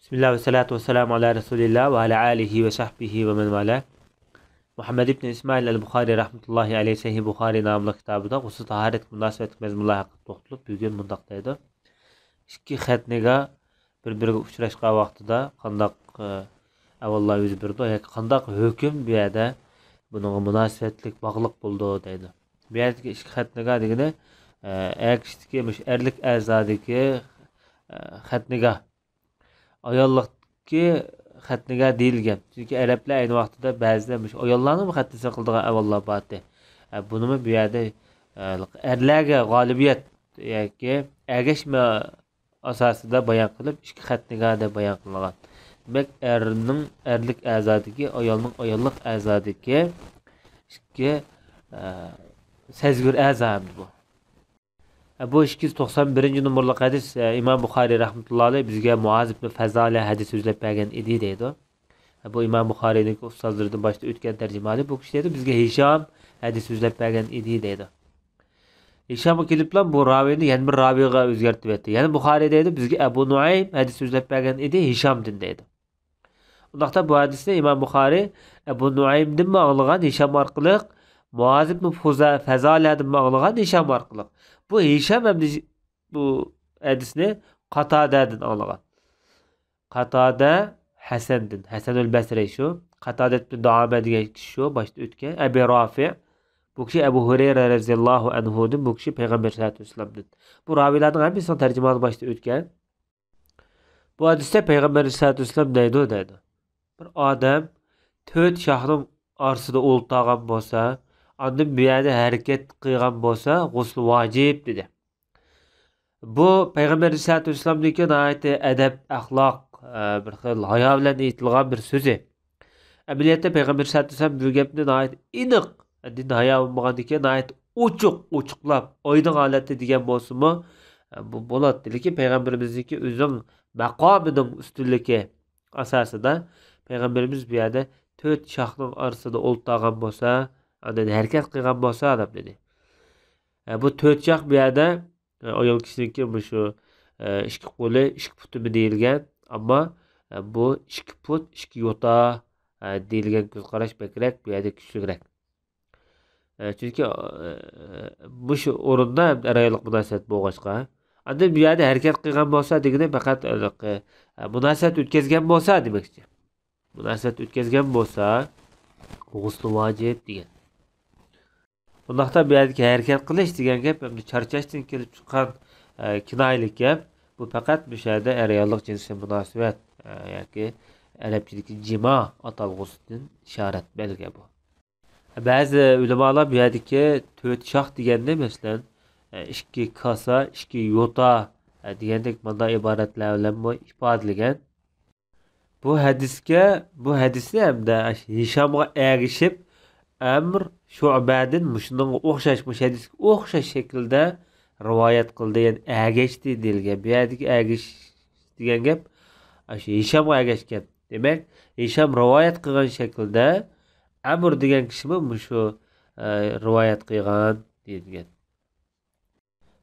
Bismillah ve salatu ve selamu ala Resulillah ve ala alihi ve sahbihi ve men vala. Muhammed ibn İsmail el-Bukhari rahmetullahi aleyhi Sahih Bukhari namlı kitabıda Gusül taharet münasebet mezmunlar hakkında to'xtalib bugün mundaqdaydi. İki xatniga bir-biriga uchrashgan vaqtida qandaq avvallar yuz berdi yoki qandaq hukm bu yerda buning munosabatlik bog'liq bo'ldi deydi. Bu yerdagi ikki xatniga degani erkishdagi erlik a'zodagi xatniga ayollikki xatniga deyilgan. Çünkü Araplar aynı vaqtida ba'zida ayollarning xatnisi qildigan avvallar bordi. Bunimi bu yerda erlarga g'olibiyat yoki ergashma asosida bayon qilib, ikki xatniga deb bayon qilingan. Demak, erning erlik a'zodagi, ayolning ayollik a'zodagi ikki sezgir a'zam bu. Bu 291 numaralı hadis İmam Bukhari rahmetullahi aleyh bizge Muaz ibn Fazale hadis sözlep bergen idi deydi. Bu İmam Bukhari'nin ustazlarından başta ötken tercümali bu kişi deydi bizge Hişam hadis sözlep bergen idi deydi. Hişam'a kelip lan bu ravini yani bir raviga özgertip etti. Yani Bukhari deydi bizge Ebu Nuaym hadis sözlep bergen idi Hişam'din deydi. Ondaqda bu hadisde İmam Bukhari Ebu Nuaym'din mi ağlıgan Hişam arqılıq Muaz ibn Fazale'din mi ağlıgan Hişam arqılıq. Bu Hişam hem de bu hadisini Katade'den ağlagan. Katade Hasan'din. Hasanül Basri şu. Katade ibn Daame degan kişi şu. Başta ötken. Ebu Rafi. Bu kişi Ebu Hureyre radhiyallahu anhu'dun. Bu kişi Peygamber sallallahu aleyhi ve sellem'din. Bu ravilerden hepsinin tercümanı başta ötken. Bu hadiste Peygamber sallallahu aleyhi ve sellem deydi. Bir adam 4 şahının arsıda o'ltag'an bo'lsa, ondan bu yerda harakat qilgan bo'lsa, g'usl vojib dedi. Bu Payg'ambar sollallohu alayhi vasallamniki nihoyatda adab, axloq, bir xil hayo bilan aytilgan bir so'zi. Amaliyotda Payg'ambar sollallohu alayhi vasallam bu gapni nihoyat aniq, din hayo bo'lmagandan nihoyat ochiqlab, oydin holatda degan bo'lsa-mu, bu bo'ladi. Lekin Payg'ambarimizniki o'zining maqomining ustunligi asosida Peygamberimiz bu yerda 4 shoxning orasida o'ltag'an bo'lsa, ondan harakat qilgan bo'lsa deb dedi. Bu 4 shox bu yerda ayol kishiniki shu ikki qo'li, ikki putimi deyilgan, ammo bu 2 put, 2 yo'ta deyilgan ko'z qarash bakrak bu yerda kuchliroq. Chunki bu shu o'rinda ayollik munosabat bo'lg'achqa. Ondan bu yerda harakat qilgan bo'lsa degani faqat munosabat o'tkazgan bo'lsa demakchi. Munosabat o'tkazgan bo'lsa g'usl vojib degan. Bundaqda bu yerdagi harakat qilish degan gap hamda charchashdan kelib chiqqan kinoyalik gap. Bu faqat bu yerda ayollik jinsiy munosabat yoki arabchadagi jimo atalg'usidan ishorat belgi bu. Ba'zi ulamolar bu yerdagi 4 shox deganda masalan 2 kosa, 2 yo'ta degandek bunday iboratlar bilan ifodalagan. Bu hadisni hamda Hişam'a ergishib Amr Shu'badan shunga o'xshash hadisga o'xshash shaklda rivoyat qildi. Yani ergashdi deyilgan. Bu yerdagi ergish degan gap Hişam'a ergashgan. Demak, Hişam rivoyat qilgan shaklda Amr degan kishi shu rivoyat qilgan deyilgan.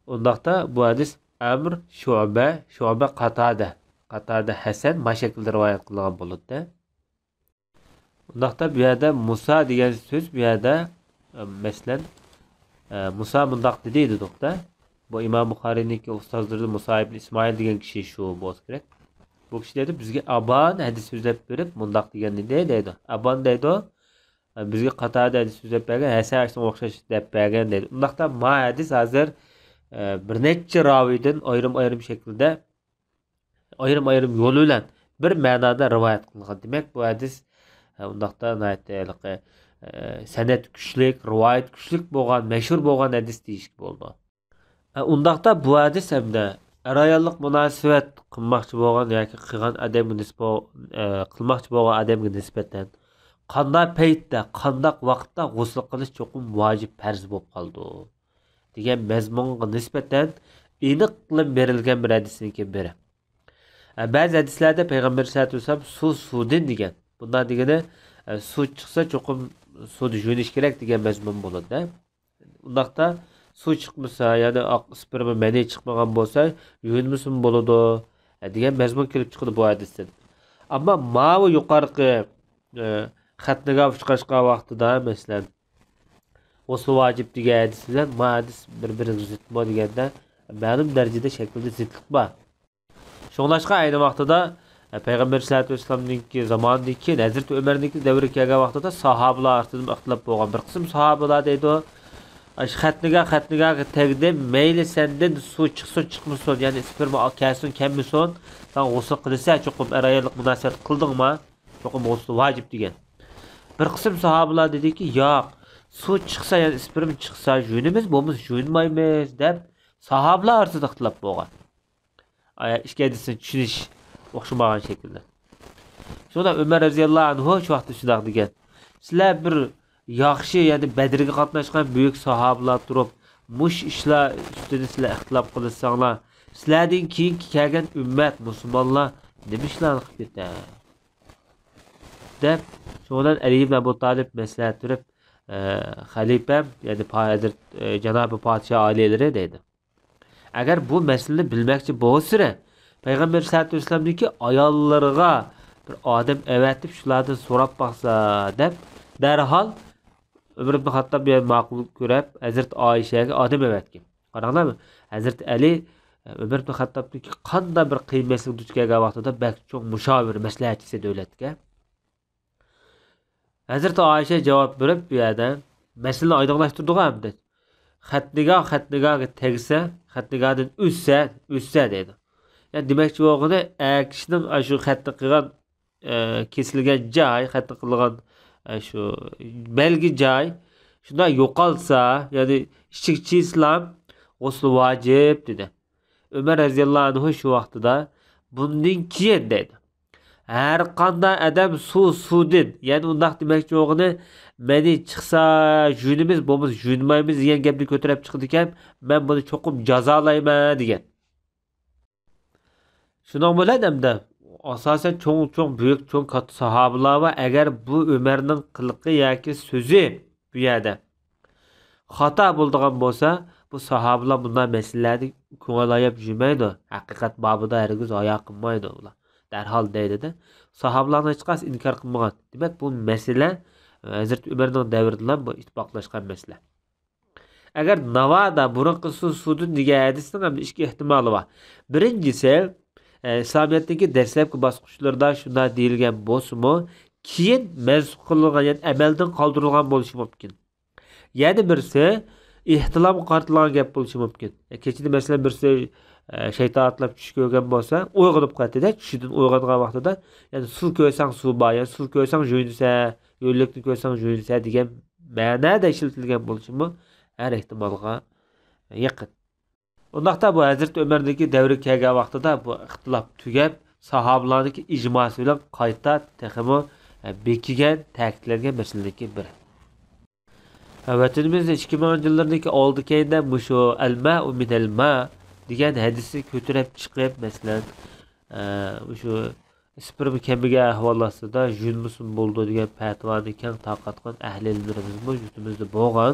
Undaqda bu hadis Amr Shu'ba Qatada Hasan mashakilda rivoyat qilgan bo'ladi. Undaqda bu yerda Musa degan so'z bu yerda masalan Musa mundaq deydi doktor. Bu İmam Buxoriyning ustozlari Musa ibn İsmail degan kishi shu bo'lsa kerak. Bu kishi dedi bizga Aban hadis so'zlab berib mundaq deganni deydi. Aban deydi bizga Qatada hadis so'zlab bergan, Hasan shunga o'xshash deb bergan deydi. Undaqda ma hadis hozir bir necha raviydan ayrim shaklda ayrim yo'l bilan bir ma'noda rivoyat qilingan. Demak, bu hadis undaqda sanad kuchlik, rivoyat kuchlik bo'lgan, mashhur bo'lgan hadis deyish bo'ldi. Undaqda bu hadis hamda ayollik munosabat qilmoqchi bo'lgan yoki qilgan odamga nisbat qilmoqchi bo'lgan odamga nisbatan qanday paytda, qanday vaqtda g'usl qilish cho'qim vojib farz bo'lib qoldi degan mazmunga nisbatan aniq qilib berilgan bir hadisning biri. Ba'zi hadislarda Peygamber sallallohu alayhi vasallam suvdin degan. Bundan degani suv chiqsa cho'qim suvni yuvinish kerak degan mazmun bo'ladi. Undaqda suv chiqmasa, ya'ni sperma mani chiqmagan bo'lsa, yuvinmasin bo'ladi degan mazmun kelib chiqdi bu hadisdan. Ammo mavi yuqorqi xatniga chiqishga vaqtida masalan g'usl vojib degan hadis bilan bu hadis bir-biriga zid bo'lganda ma'lum darajada shaklda zidlik bor. Şoňlaşqa ayni vaqtida Peygamber sallallahu aleyhi ve sellem'ninki zamanındaki Hazreti Ömer'ninki devri kelgan vaqtida sahabalar orasida ixtilof bo'lgan. Bir qism sahabalar deydi o xatniga tegdi mayli senden su chiqsin chiqmasin, ya'ni sperma kelsin kelmasin, sen g'usl qilsa cho'qim araylik munosabat qildingmi? Cho'qim g'usl vojib degan. Bir qism sahabalar dediki, yo'q, su chiqsa, ya'ni sperma chiqsa jünimiz, bo'lmasa jünmaymiz deb sahabalar orasida ixtilof bo'lgan. İşki hadisini tushunish o'xshamagan shaklda. Shunda Umar roziyallohu anhu shu vaqtda shunday degan. Sizlar bir yaxshi, ya'ni Badrga qatnashgan buyuk sahobalar turib, mush ishlar ustida sizlar ixtilof qilsanglar, sizlardan keyingi kelgan ummat musulmonlar nima ishlarni qilib ketadi? Deb shundan Ali ibn Abu Talib maslahat turib, xalifam, ya'ni Hazrat Janobi podshoh oilalari dedi. Agar bu masalani bilmoqchi bo'lsa, Payg'ambar sallallohu alayhi vasallamniki ayollarga bir odam avatib shulardan so'rab baqsa deb darhol Umar ibn Xattob ma'qul ko'rib Hazrat Oyshaga odam avatgan. Qaranglarmi? Hazrat Ali Umar ibn Xattobniki qanday bir qiymatli duch kelgan vaqtida bak cho'ng mushavir maslahatchisi davlatga. Hazrat Oysha javob berib bu yerda masalani oydinlashtirdi hamda. Xatniga tegsa, xatnigadan o'ssa dedi. Yani demakchi bo'lgani, kishining shu xatni qilgan kesilgan joy, xatni qilgan shu belgi joy shunday yo'qolsa, ya'ni ishchi islom g'usl vojib dedi. Umar roziyallohu anhu shu vaqtida bundan keyin dedi. Her qanday adam suvdin, ya'ni undaq demakchi bo'lgani, meni chiqsa jünimiz, bo'lmasa jünmaymiz degan gapni ko'tarib chiqdi ekan, men buni cho'qim jazolayman degan. Shuning bilan hamda asosan cho'ng büyük katta sahobalar va agar bu Umarning qiliqi yoki so'zi bu yerda xato bo'ladigan bo'lsa, bu sahobalar bunday masalalarni ko'ngil yurmaydi. Haqiqat babida hargiz oyoq qilmaydi ular. Darhol deydi-da. Sahobalarning hech qaysi inkor qilmagan. Demak bu masala Hazrat Umarning davrida bu ittifoqlashgan masala. Agar navoda burunqi sudun degan hadisning ham ikki ehtimoli bor. Birinchisi İslamiyatdagi dastlabki bosqichlarda shunday deyilgan bo'lsa-mu, keyin mansub qilingan, ya'ni amaldan qoldirilgan bo'lishi mumkin. Yana birisi ehtilom qartilgan gap bo'lishi mumkin. Kechida masalan birisi shayton atlab tushib ko'rgan bo'lsa, uyg'onib qatida, tushidan uyg'ongan vaqtida, ya'ni suv ko'rsang suv bor, ya'ni suv ko'rsang jo'nisa, yo'llikni ko'rsang jo'nisa degan ma'noda ishlatilgan bo'lishi-mu, har ehtimolga yaqin. Undaqda bu Hazrat Ömer'deki devri kelgan vaqtida bu ixtilof tugab, sahobalarniki ijmosi bilan qayta texmo bekigan, ta'kidlangan masalalardan biri. Vatanimizda 2000-yillardagi oldi keyinda mushu al-ma'u minal ma' degan hadisni ko'tarib chiqib, masalan, shu sperma kamiga ahvollasida junmusun bo'ldi degan fatvoni keng tarqatgan ahli ilmlarimiz bu yutumizda bo'lgan.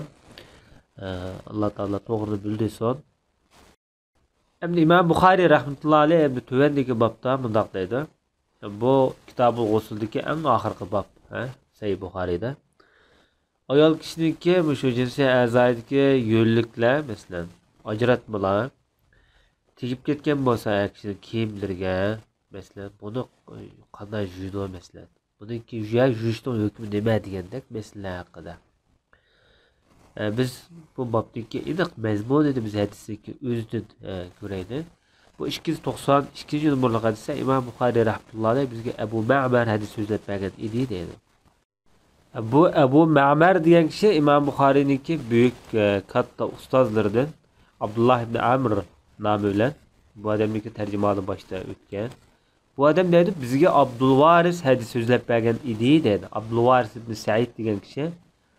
Alloh taolo to'g'rini bildirsin. Hem İmam Bukhari rahmetullahi aleyh hem de tövendeki babda mundaq deydi. Bu kitab-ı G'usldagi en ahirgi bab, Sahih Bukhari'da. Ayol kishiniki shu jinsiy a'zoidagi yo'lliklar, masalan, ajratmalar tegib ketgan bo'lsa, kishining kiyimlariga, masalan, buni qanday yuydi masalan. Buniki yuyishning hukmi nima degandek masala haqida. Biz bu babdaki aniq mazmun edi biz hadisdagi o'zidan ko'raydi. Bu 292 numaralı hadisda İmam Bukhari rahmetullohi alayh bizga Abu Ma'mar hadis so'zlab bergan edi deydi. Bu Abu Ma'mar degan kishi İmam Bukhari'ninki büyük katta ustozlaridan Abdullah ibn Amr nomi bilan bu odamniki tarjimani boshda o'tgan. Bu odam deydi bizga Abdulvaris hadis so'zlab bergan edi deydi. Abdulvaris ibn Sa'id degan kishi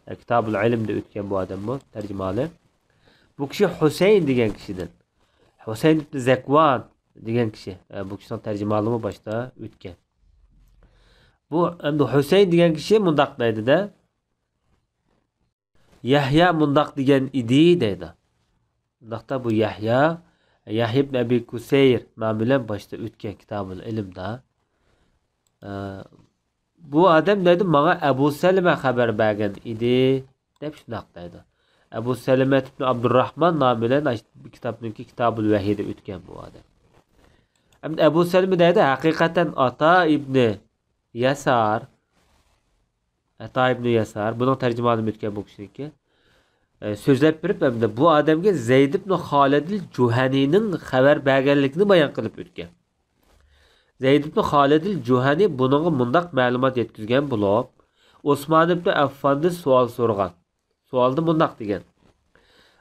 Kitab-ül İlim'de ötken bu adam bu, tercümalı. Bu kişi Hüseyin degan kişiden. Hüseyin ibn Zekvan degan kişi. Bu kişinin tercümalı mı başta ötken. Bu Hüseyin degan kişi mundaq deydi de. Yahya mundaq degan idi deydi. Mundaqda bu Yahya Yahya ibn Abi Kuseyr nomi bilan boshda o'tgan Kitabul Ilmda. Bu odam dedi menga Abu Salama xabar bergan edi deb shunaq deydi. Abu Salama ibn Abdurrahman nomi bilan kitobniki Kitabul Vahiyda o'tgan bu odam. Endi Abu Salama deydi haqiqatan Ata ibn Yasar buning tarjimonini o'tgan bu kishiniki. So'zlab berib hamda bu odamga Zayd ibn Xolid al-Juhanining xabar berganligini bayon qilib o'tgan. Zayd ibn Xolid al-Juhani buningga mundaq ma'lumot yetkazgan bo'lib, Osmon ibn Affondan savol so'ragan. Savolda mundaq degan: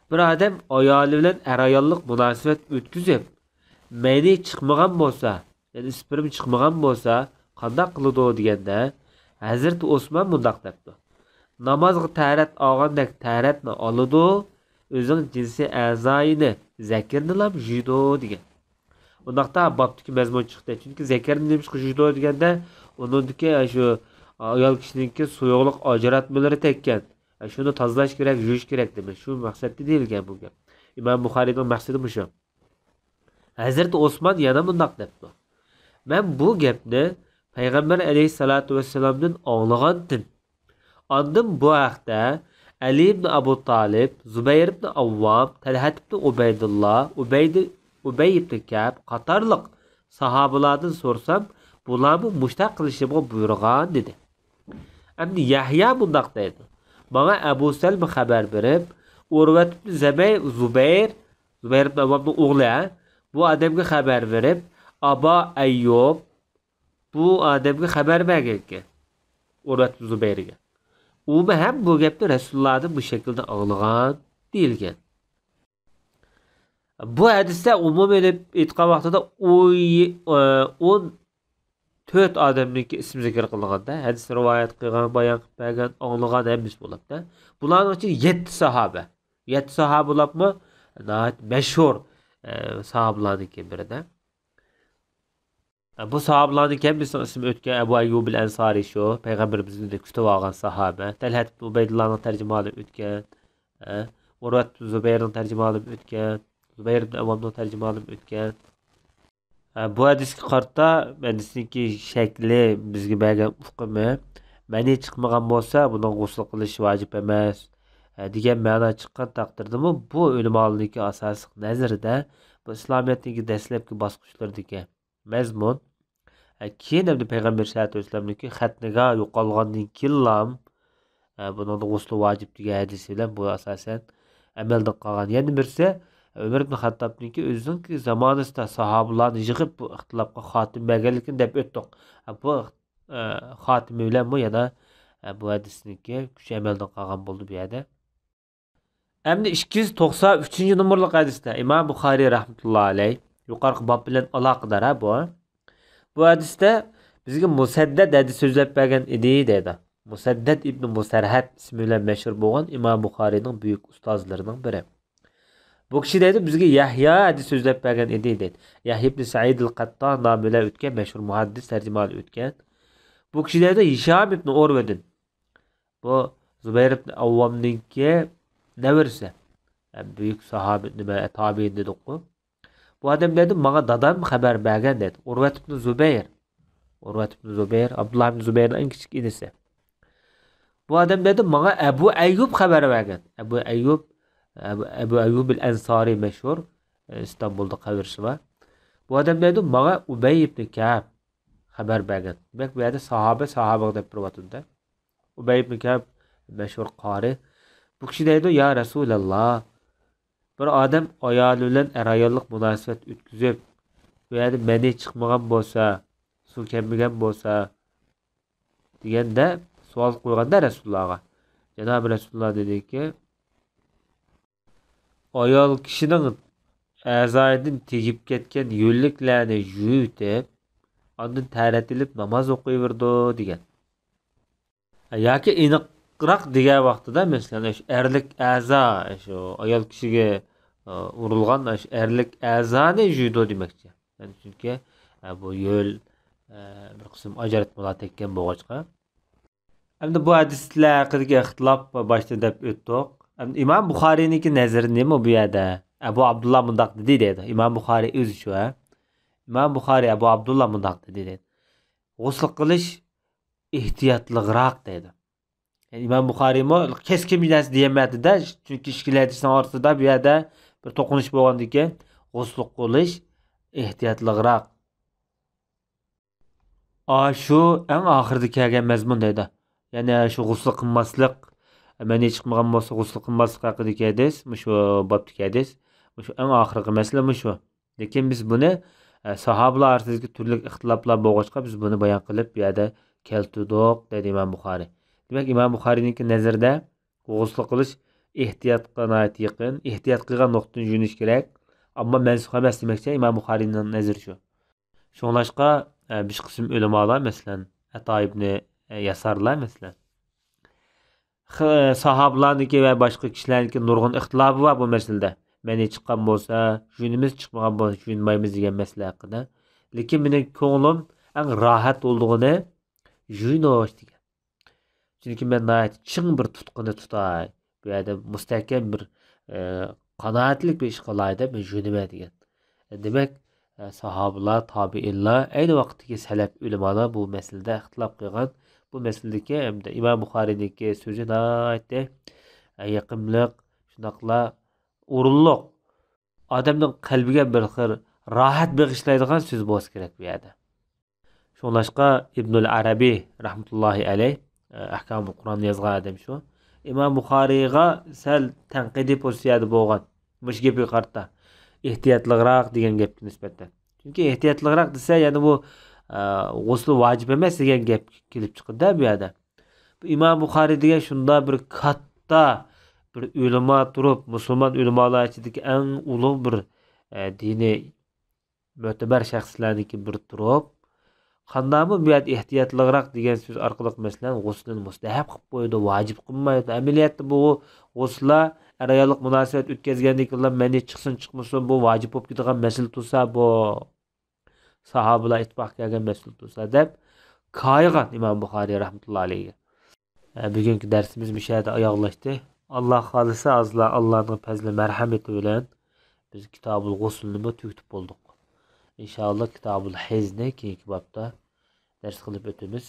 bir odam ayoli bilan arayonlik munosabat o'tkazib, meni chiqmagan bo'lsa, ya'ni sperm chiqmagan bo'lsa, qanday qiladi deganda, Hazrat Osmon mundaq debdi: namozga tarat olgandek taratni oladi, o'zing jinsiy a'zoyini zakarni juydi degan. Bundaqda bobdagi mazmun chiqdi. Chunki zakarni nima juydi deganda, uningdagi shu ayol kishiningki suyuqlik ajratmalari tekkan. Shuni tozalash kerak, yuvish kerak demak. Shu maqsadda deyilgan bu gap. Imom Buxoriyning maqsadi shu. Hazrat Osmon yana bundaq debdi: men bu gapni Payg'ambar alayhisolatu vassalamdan anglagandim. Ondan bu haqda Ali ibn Abu Talib, Zubayr ibn Avvam, Talhat ibn Ubaydullah, Ubay ibn Ka'b qatorliq sahobalardan so'rsam, bularni mushtaq qilishimga buyurgan dedi. Endi Yahya bundaq deydi: menga Abu Salma xabar berib, Urvat ibn Zubayr ibn Avvamning o'g'li bu odamga xabar berib, Aba Ayyub bu odamga xabar bergan ekan. Urvat ibn Zubayrga. U ham bu gapni Rasulullohdan bu shaklda anglagan deyilgan. Bu hadisda umumiy e'tiqod vaqtida 14 odamniki ism zikr qilinganda, hadis rivoyat qilgan, bayon qilib bergan, anglagan hammasi bo'libdi. Bularning ichida 7 sahoba. 7 sahoba bo'libmi? Nəhayət məşhur sahabalarnınki birida. Bu sahabalarning kimisining ismi o'tgan Abu Ayyub al-Ansari shu, payg'ambarimizning kutib olgan sahaba. Talhat ibn Ubaydullohning tarjimoni o'tgan. Urvat ibn Zubayrning tarjimoni o'tgan. Zubayr ibn Avvamning tarjimoni o'tgan. Bu hadisga qarata hadisniki shakli bizga bergan hukmi mani chiqmagan bo'lsa, buni g'usl qilish vojib emas degan ma'no chiqqan taqdirdami, bu ulamolarning asosiy nazarida bu islomiyatning dastlabki bosqichlardagi mazmun. Keyin hamda payg'ambar sollallohu alayhi vasallamning xatniga yo'qolgandan keyin buni g'usl vojib degan hadis bilan bu asosan amalda qolgan. Yana birisi Ömer ibn Xattobning o'zining zamonasida sahobalarni yig'ib bu ixtilofga xotim berganligini deb o'tdik. Bu xotimi bilan bu yana bu hadisniki kuch amaldan qolgan bo'ldi bu yerda. Endi 293 numaralı hadisda İmam Buxoriy rahmetullohi alayh yuqorqi bob bilan aloqador bu. Bu hadisda bizga Musaddad hadis so'zlab bergan edi dedi. Musaddad ibn Musarhad ismi bilan mashhur bo'lgan İmam Buxoriyning buyuk ustozlarining biri. Bu kishi deydi bizga Yahya hadis so'zlab bergan edi deydi. Yahya ibn Sa'id al-Qattan nomi bilan o'tgan mashhur muhaddis tarjimali o'tgan. Bu kishi deydi Hisham ibn Urvadan. Bu Zubayr ibn Avvamningki nevirse. Büyük sahabe nima tabiin dedik bu. Bu adam dedi menga dadam xabar bergan dedi. Urvat ibn Zubayr. Abdullah ibn Zubayrning eng kichik inisi. Bu adam dedi menga Abu Ayyub xabar bergan. Abu Ayyub al-Ansari meşhur İstanbul'da qabrisi var. Bu adam dedi menga Ubay ibn Ka'b xabar bergan. Demak bu yerda sahoba deb turibdi. Ubay ibn Ka'b meşhur qori. Bu kishi deydi ya Rasululloh, bir odam ayoli bilan arayonlik munosabat o'tkazib, bu yerda mani chiqmagan bo'lsa, suv kelmagan bo'lsa deganda savol qo'yganda Rasulullohga. Janob Rasululloh dediki, ayol kishining a'zoyidan tegib ketgan yo'lliklarni yuvib, ondan taratilib namoz o'qiyverdi degan. Yoki aniqroq degan vaqtida masalan shu erlik a'zo, shu ayol kishiga urilgan shu erlik a'zoni yuvdi demoqchi. Ya'ni chunki bu yo'l bir qism ajratmalar tekkan bo'g'achqa. Endi bu hadislar haqidagi ixtilof boshida deb o'tdik. İmam Buxoriyniki nazari nima bu yerda? Ebu Abdullah mundaq dedi deydi. İmam Buxoriy o'zi shu. İmam Buxoriy Ebu Abdullah mundaq dedi deydi. G'usl qilish ehtiyotliroq deydi. Yani İmam Buxoriy mo keskin bir narsa diyemedi-da, chunki ishkil hadisning orasida bu yerda bir to'qinish bo'lgandan keyin g'usl qilish ehtiyotliroq. Shu eng oxirida kelgan mazmun deydi. Ya'ni shu g'usl qilmaslik, mani chiqmagan bo'lsa g'usl qilmaslik haqidagi hadis, shu bobdagi hadis, shu eng oxirgi masala shu. Lekin biz buni sahobalar orasidagi turli ixtiloflar bo'lg'achqa biz buni bayon qilib bu yerda keltirdik dedi İmam Buxoriy. Demak, İmam Buxoriyning nazarida g'usl qilish ehtiyotga yaqin, ehtiyot qilgan nuqtadan yurish kerak. Ammo mansub emas demakchi İmam Buxoriyning nazari shu. Şoňlaşqa bir qism ulemalar mesela Ata ibn Yasarlar mesela sahabalarniki ve başka kişilerinki nurgun ixtilafı var bu meselede. Meni çıkan bolsa, jünimiz çıkmagan bolsa, jünmaymiz degan mesele haqida. Lekin mening ko'nglim eng rahat olduğunu jünoş degan. Çünkü men çing bir tutquni tutay. Bu yerda mustahkam bir qanoatlik bir ish qilay deb men jünime degan. Demek sahabalar, tabiinlar, aynı vaqtdagi salaf ulamalar bu meselede ixtilof qilgan. Bu meseledeki hem de İmam Buxoriy'deki sözü aytdi. Yaqimliq, shunaqla o'rinliq. Odamning qalbiga bir xil rohat bag'ishlaydigan so'z bo'lsa kerak bu yerda. Shunlashqa Ibnul Arabiy rahmatullohi alayh ahkamul Qur'onni yozgan odam shu. İmam Buxoriyga sal tanqidiy pozitsiyada bo'lgan. Mush gapga qarata ehtiyotliroq degan gapga nisbatan. Chunki ehtiyotliroq desa, ya'ni bu g'usl vacib emas degan gap kelib chiqdi bu yerda. Bu İmam Buxoriy degan shunda bir katta bir ulamo turib, musulmon ulamolar ichidagi eng ulug' bir diniy mo'tabar shaxslarniki bir turib, qandaymi bu yerda ehtiyotliroq degan so'z orqali masalan g'uslni mustahab qilib qo'ydi, vacib qilmaydi. Amaliyotda bu g'uslar ayollik munosabat o'tkazgandan keyin meni chiqsin chiqmasin bu vacib bo'lib ketadigan masala tursa, bu sahabalar ittifoq kelgan masala tursa deb koyigan İmam Buxoriy rahmatullohi alayhi. Bugungi darsimiz bu yerda oyoqlashdi. Allah xolisa azla Allohning fazli marhamati bilan biz Kitobul G'uslni tugatib bo'ldik. İnşallah Kitabul Hizni keyingi bobda ders qilib o'tamiz.